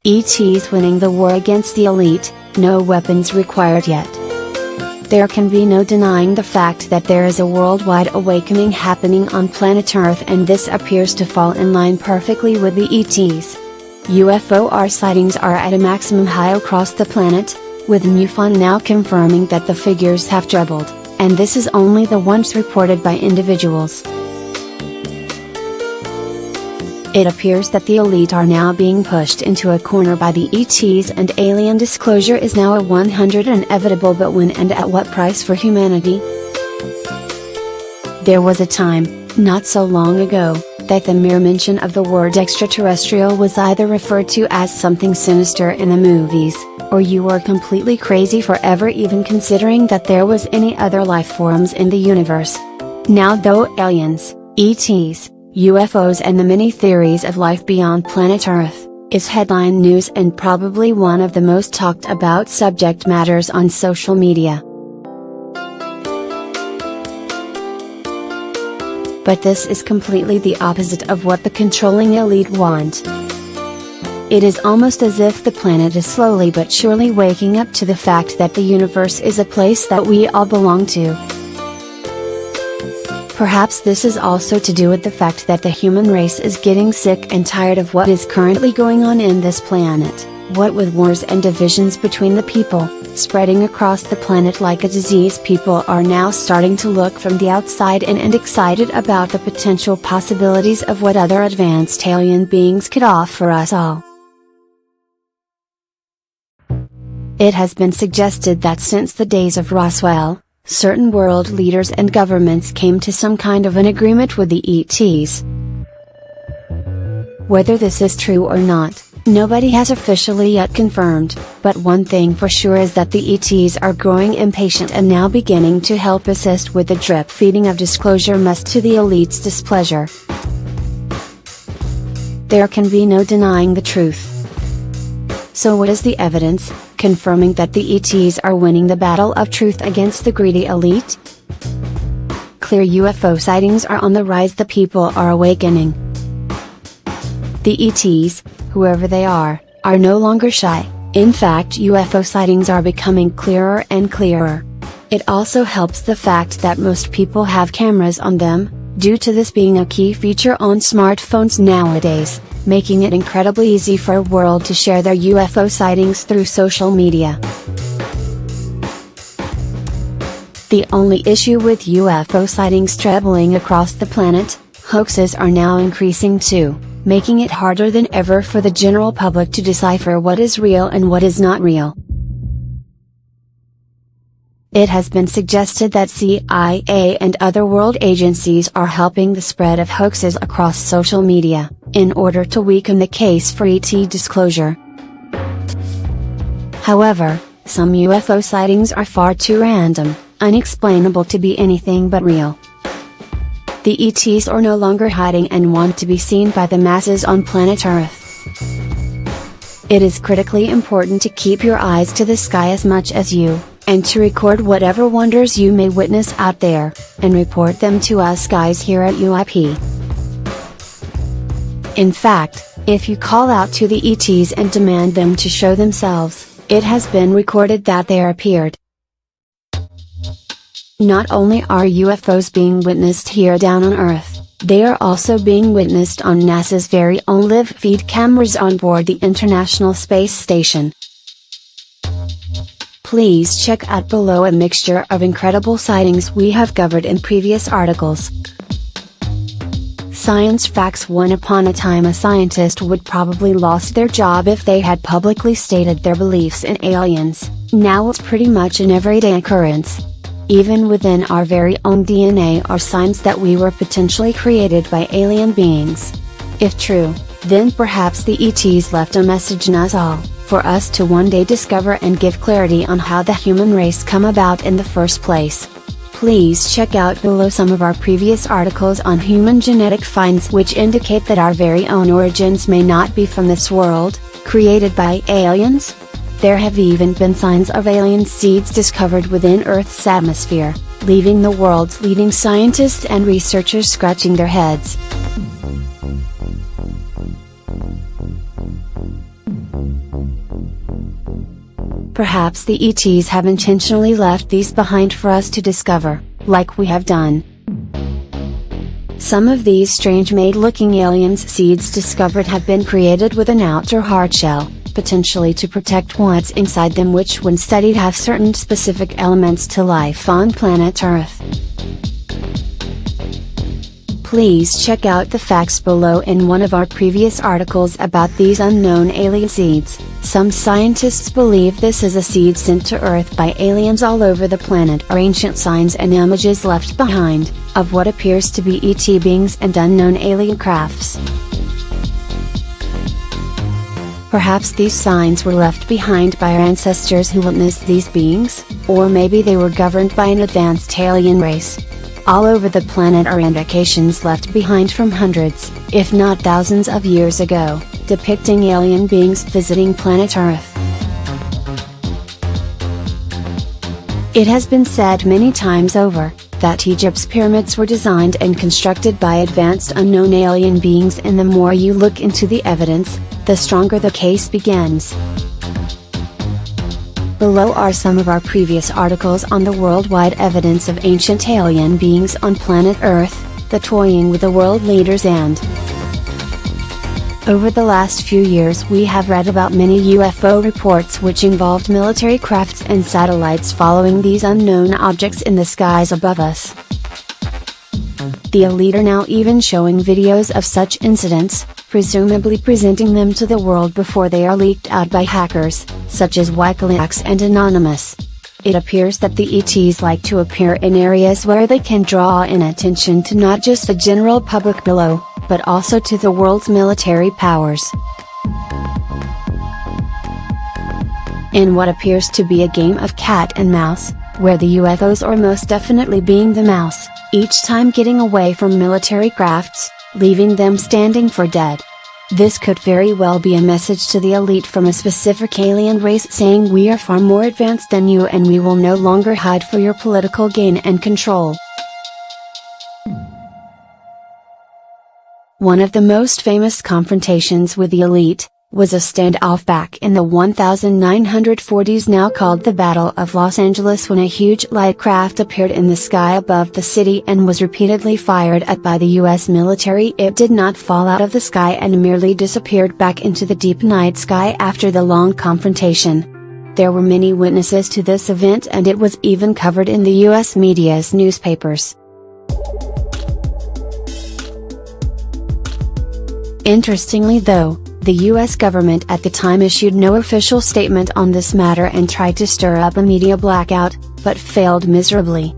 ET's winning the war against the elite, no weapons required yet. There can be no denying the fact that there is a worldwide awakening happening on planet Earth, and this appears to fall in line perfectly with the ETs. UFO sightings are at a maximum high across the planet, with MUFON now confirming that the figures have trebled, and this is only the ones reported by individuals. It appears that the elite are now being pushed into a corner by the ETs, and alien disclosure is now a 100 inevitable, but when and at what price for humanity? There was a time, not so long ago, that the mere mention of the word extraterrestrial was either referred to as something sinister in the movies, or you were completely crazy for ever even considering that there was any other life forms in the universe. Now though aliens, ETs, UFOs and the many theories of life beyond planet Earth, is headline news and probably one of the most talked about subject matters on social media. But this is completely the opposite of what the controlling elite want. It is almost as if the planet is slowly but surely waking up to the fact that the universe is a place that we all belong to. Perhaps this is also to do with the fact that the human race is getting sick and tired of what is currently going on in this planet, what with wars and divisions between the people, spreading across the planet like a disease. People are now starting to look from the outside in and excited about the potential possibilities of what other advanced alien beings could offer us all. It has been suggested that since the days of Roswell, certain world leaders and governments came to some kind of an agreement with the ETs. Whether this is true or not, nobody has officially yet confirmed, but one thing for sure is that the ETs are growing impatient and now beginning to help assist with the drip feeding of disclosure, much to the elite's displeasure. There can be no denying the truth. So what is the evidence, confirming that the ETs are winning the battle of truth against the greedy elite? Clear UFO sightings are on the rise. The people are awakening. The ETs, whoever they are no longer shy. In fact, UFO sightings are becoming clearer and clearer. It also helps the fact that most people have cameras on them, due to this being a key feature on smartphones nowadays, making it incredibly easy for a world to share their UFO sightings through social media. The only issue with UFO sightings trebling across the planet, hoaxes are now increasing too, making it harder than ever for the general public to decipher what is real and what is not real. It has been suggested that CIA and other world agencies are helping the spread of hoaxes across social media, in order to weaken the case for ET disclosure. However, some UFO sightings are far too random, unexplainable to be anything but real. The ETs are no longer hiding and want to be seen by the masses on planet Earth. It is critically important to keep your eyes to the sky as much as you, and to record whatever wonders you may witness out there, and report them to us guys here at UIP. In fact, if you call out to the ETs and demand them to show themselves, it has been recorded that they appeared. Not only are UFOs being witnessed here down on Earth, they are also being witnessed on NASA's very own live feed cameras on board the International Space Station. Please check out below a mixture of incredible sightings we have covered in previous articles. Science facts. Once upon a time a scientist would probably lost their job if they had publicly stated their beliefs in aliens. Now it's pretty much an everyday occurrence. Even within our very own DNA are signs that we were potentially created by alien beings. If true, then perhaps the ETs left a message in us all, for us to one day discover and give clarity on how the human race come about in the first place. Please check out below some of our previous articles on human genetic finds which indicate that our very own origins may not be from this world, created by aliens. There have even been signs of alien seeds discovered within Earth's atmosphere. leaving the world's leading scientists and researchers scratching their heads. Perhaps the ETs have intentionally left these behind for us to discover, like we have done. Some of these strange made-looking aliens seeds discovered have been created with an outer hard shell, potentially to protect what's inside them, which when studied have certain specific elements to life on planet Earth. Please check out the facts below in one of our previous articles about these unknown alien seeds. Some scientists believe this is a seed sent to Earth by aliens all over the planet or ancient signs and images left behind, of what appears to be ET beings and unknown alien crafts. Perhaps these signs were left behind by our ancestors who witnessed these beings, or maybe they were governed by an advanced alien race. All over the planet are indications left behind from hundreds, if not thousands of years ago, depicting alien beings visiting planet Earth. It has been said many times over, that Egypt's pyramids were designed and constructed by advanced unknown alien beings, and the more you look into the evidence, the stronger the case begins. Below are some of our previous articles on the worldwide evidence of ancient alien beings on planet Earth, the toying with the world leaders, and over the last few years we have read about many UFO reports which involved military crafts and satellites following these unknown objects in the skies above us. The elite are now even showing videos of such incidents, presumably presenting them to the world before they are leaked out by hackers, such as WikiLeaks and Anonymous. It appears that the ETs like to appear in areas where they can draw in attention to not just the general public below, but also to the world's military powers. In what appears to be a game of cat and mouse, where the UFOs are most definitely being the mouse, each time getting away from military crafts, leaving them standing for dead. This could very well be a message to the elite from a specific alien race saying we are far more advanced than you and we will no longer hide for your political gain and control. One of the most famous confrontations with the elite was a standoff back in the 1940s, now called the Battle of Los Angeles, when a huge light craft appeared in the sky above the city and was repeatedly fired at by the US military. It did not fall out of the sky and merely disappeared back into the deep night sky after the long confrontation. There were many witnesses to this event and it was even covered in the US media's newspapers. Interestingly though, the US government at the time issued no official statement on this matter and tried to stir up a media blackout, but failed miserably.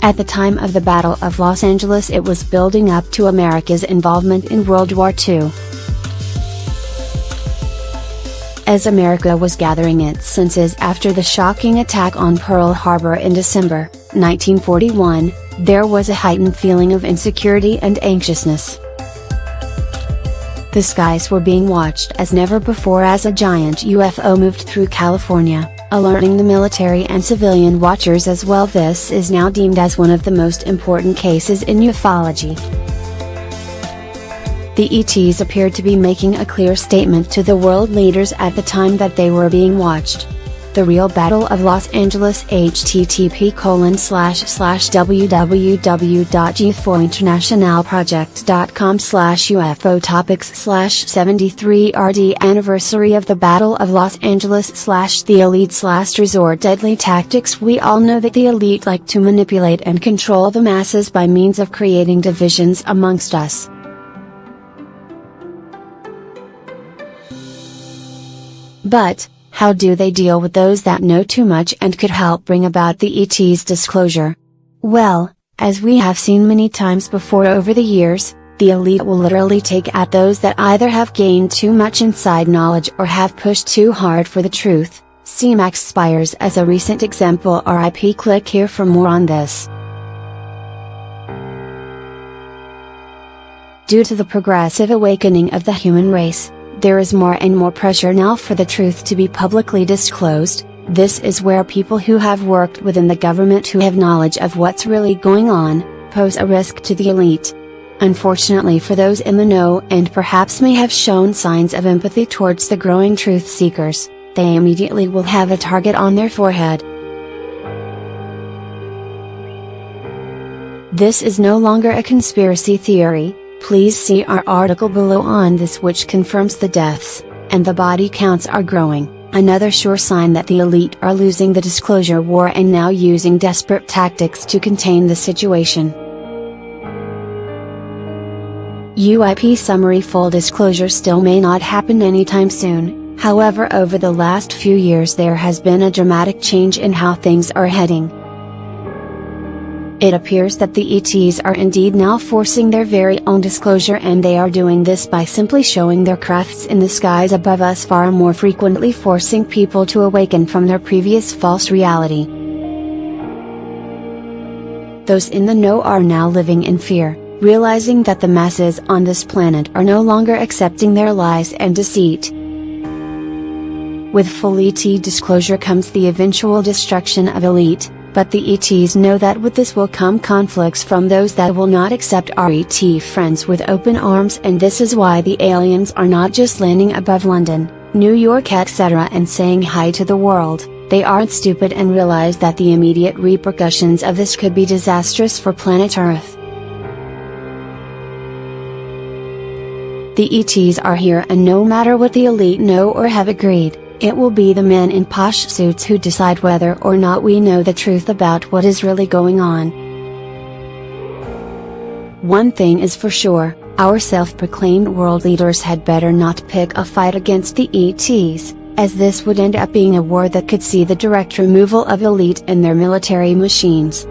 At the time of the Battle of Los Angeles, it was building up to America's involvement in World War II. As America was gathering its senses after the shocking attack on Pearl Harbor in December 1941, there was a heightened feeling of insecurity and anxiousness. The skies were being watched as never before as a giant UFO moved through California, alerting the military and civilian watchers as well. This is now deemed as one of the most important cases in ufology. The ETs appeared to be making a clear statement to the world leaders at the time that they were being watched. The Real Battle of Los Angeles, http://www.ufointernationalproject.com/UFO topics/73rd Anniversary of the Battle of Los Angeles/The Elite's Last Resort Deadly Tactics. We all know that the elite like to manipulate and control the masses by means of creating divisions amongst us. But, how do they deal with those that know too much and could help bring about the ET's disclosure? Well, as we have seen many times before over the years, the elite will literally take at those that either have gained too much inside knowledge or have pushed too hard for the truth. See Max Spires as a recent example. RIP. Click here for more on this. Due to the progressive awakening of the human race, there is more and more pressure now for the truth to be publicly disclosed, This is where people who have worked within the government who have knowledge of what's really going on, pose a risk to the elite. Unfortunately for those in the know and perhaps may have shown signs of empathy towards the growing truth seekers, they immediately will have a target on their forehead. This is no longer a conspiracy theory. Please see our article below on this, which confirms the deaths, and the body counts are growing, another sure sign that the elite are losing the disclosure war and now using desperate tactics to contain the situation. UIP summary: full disclosure still may not happen anytime soon, however over the last few years there has been a dramatic change in how things are heading. It appears that the ETs are indeed now forcing their very own disclosure, and they are doing this by simply showing their crafts in the skies above us, far more frequently forcing people to awaken from their previous false reality. Those in the know are now living in fear, realizing that the masses on this planet are no longer accepting their lies and deceit. With full ET disclosure comes the eventual destruction of elite. But the ETs know that with this will come conflicts from those that will not accept our ET friends with open arms, and this is why the aliens are not just landing above London, New York, etc. and saying hi to the world. They aren't stupid and realize that the immediate repercussions of this could be disastrous for planet Earth. The ETs are here, and no matter what the elite know or have agreed, it will be the men in posh suits who decide whether or not we know the truth about what is really going on. One thing is for sure, our self-proclaimed world leaders had better not pick a fight against the ETs, as this would end up being a war that could see the direct removal of elite and their military machines.